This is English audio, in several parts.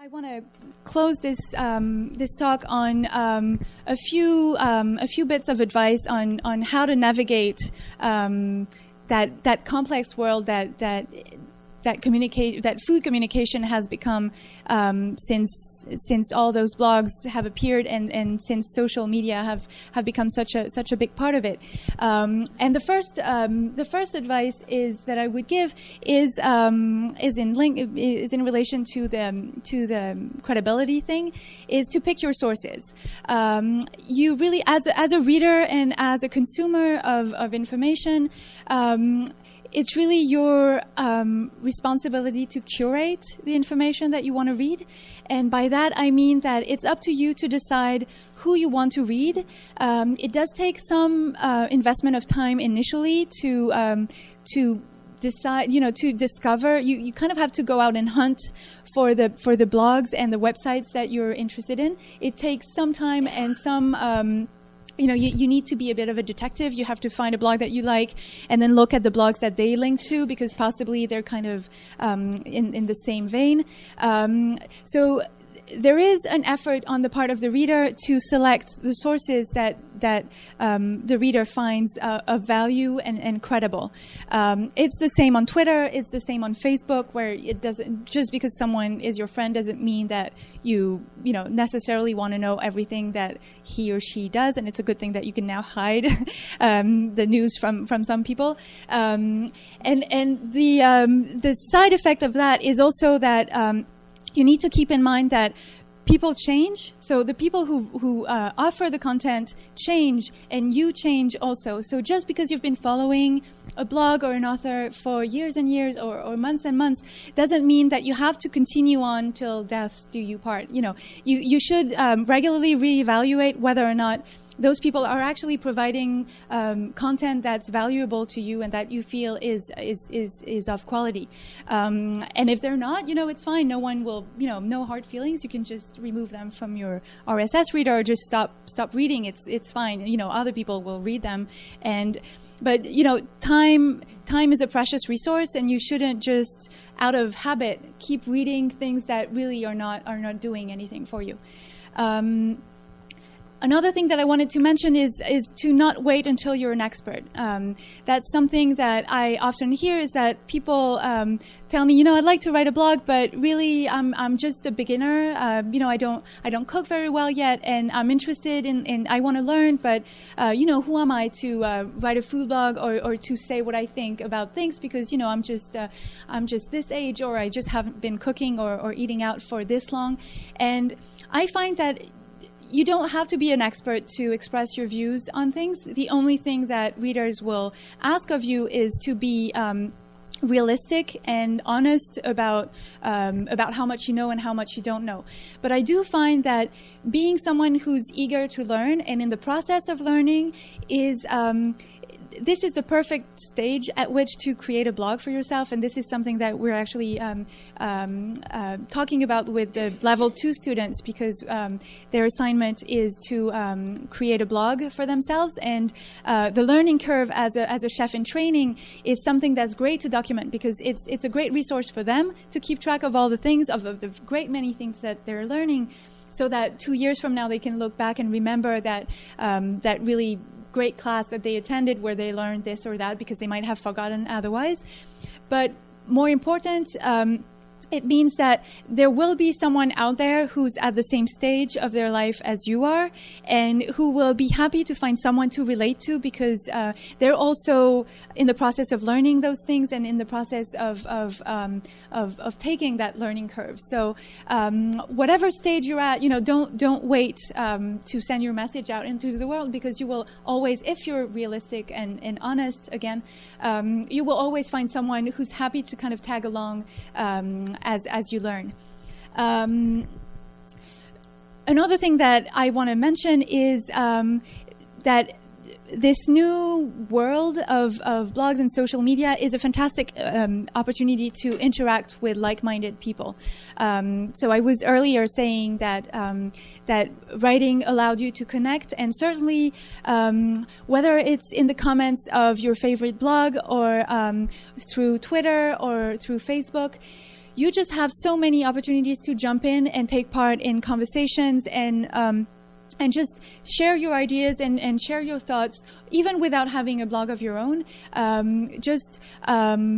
I want to close this this talk on a few bits of advice on how to navigate that complex world that food communication has become since all those blogs have appeared and since social media have become such a big part of it. And the first advice is that I would give is in relation to the credibility thing, is to pick your sources. You really, as a reader and as a consumer of information, it's really your responsibility to curate the information that you want to read. And by that, I mean that it's up to you to decide who you want to read. It does take some investment of time initially to decide, to discover. You kind of have to go out and hunt for the blogs and the websites that you're interested in. It takes some time and some... you need to be a bit of a detective. You have to find a blog that you like and then look at the blogs that they link to, because possibly they're kind of in the same vein. So there is an effort on the part of the reader to select the sources that the reader finds of value and credible. It's the same on Twitter. It's the same on Facebook, where it doesn't, just because someone is your friend doesn't mean that you necessarily want to know everything that he or she does. And it's a good thing that you can now hide the news from some people. And the side effect of that is also that you need to keep in mind that people change. So the people who offer the content change, and you change also. So just because you've been following a blog or an author for years and years or months and months doesn't mean that you have to continue on till death do you part. You should regularly reevaluate whether or not those people are actually providing content that's valuable to you and that you feel is of quality. And if they're not, it's fine. No one will, no hard feelings. You can just remove them from your RSS reader or just stop reading. It's fine. Other people will read them. But time is a precious resource, and you shouldn't just out of habit keep reading things that really are not doing anything for you. Another thing that I wanted to mention is to not wait until you're an expert. That's something that I often hear, is that people tell me, I'd like to write a blog, but really I'm just a beginner. I don't cook very well yet, and I'm interested in I want to learn, but who am I to write a food blog or to say what I think about things, because I'm just this age, or I just haven't been cooking or eating out for this long. And I find that you don't have to be an expert to express your views on things. The only thing that readers will ask of you is to be realistic and honest about how much you know and how much you don't know. But I do find that being someone who's eager to learn and in the process of learning is... this is the perfect stage at which to create a blog for yourself, and this is something that we're actually talking about with the level 2 students, because their assignment is to create a blog for themselves, and the learning curve as a chef in training is something that's great to document, because it's a great resource for them to keep track of all the things, of the great many things that they're learning, so that 2 years from now they can look back and remember that that really great class that they attended where they learned this or that, because they might have forgotten otherwise. But more important, it means that there will be someone out there who's at the same stage of their life as you are, and who will be happy to find someone to relate to, because they're also in the process of learning those things and in the process of taking that learning curve. So whatever stage you're at, don't wait to send your message out into the world, because you will always, if you're realistic and honest, again, you will always find someone who's happy to kind of tag along as you learn. Another thing that I want to mention is that this new world of blogs and social media is a fantastic opportunity to interact with like-minded people. So I was earlier saying that that writing allowed you to connect, and certainly whether it's in the comments of your favorite blog or through Twitter or through Facebook, you just have so many opportunities to jump in and take part in conversations and just share your ideas and share your thoughts, even without having a blog of your own. Just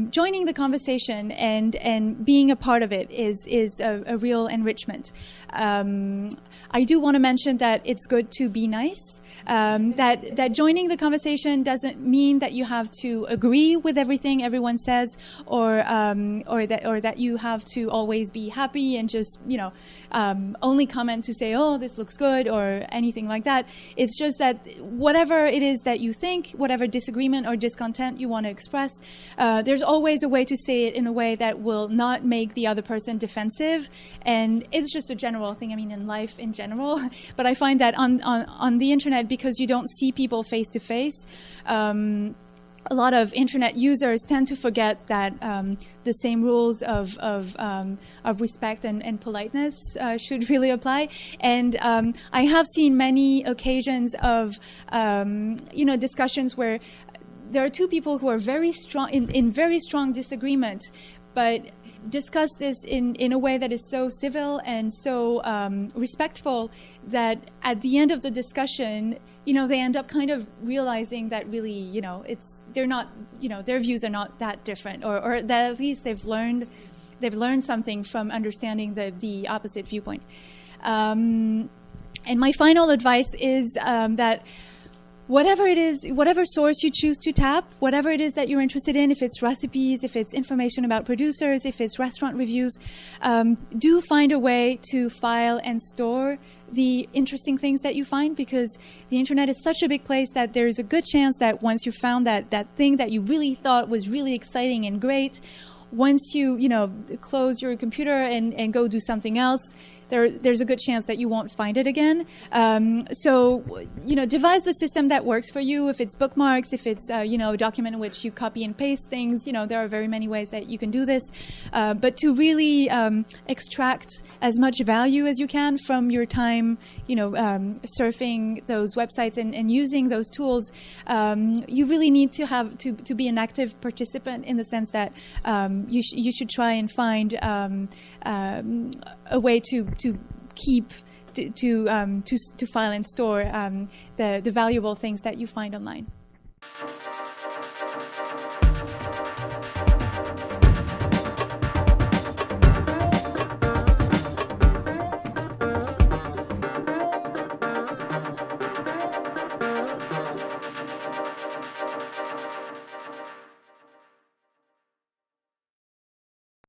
joining the conversation and being a part of it is a real enrichment. I do want to mention that it's good to be nice. That joining the conversation doesn't mean that you have to agree with everything everyone says, or that you have to always be happy and just only comment to say, oh, this looks good, or anything like that. It's just that whatever it is that you think, whatever disagreement or discontent you want to express, there's always a way to say it in a way that will not make the other person defensive. And it's just a general thing, I mean, in life in general. But I find that on the internet, because you don't see people face to face, a lot of internet users tend to forget that the same rules of respect and politeness should really apply. And I have seen many occasions of discussions where there are two people who are very strong in very strong disagreement, but discuss this in a way that is so civil and so respectful that at the end of the discussion, they end up kind of realizing that really, they're not, their views are not that different, or that at least they've learned something from understanding the opposite viewpoint. And my final advice is that whatever it is, whatever source you choose to tap, whatever it is that you're interested in, if it's recipes, if it's information about producers, if it's restaurant reviews, do find a way to file and store the interesting things that you find, because the internet is such a big place that there's a good chance that once you found that thing that you really thought was really exciting and great, once you close your computer and go do something else, there's a good chance that you won't find it again. So devise the system that works for you. If it's bookmarks, if it's a document in which you copy and paste things, there are very many ways that you can do this. But to really extract as much value as you can from your time, surfing those websites and using those tools, you really need to be an active participant, in the sense that you should try and find a way to keep to file and store the valuable things that you find online.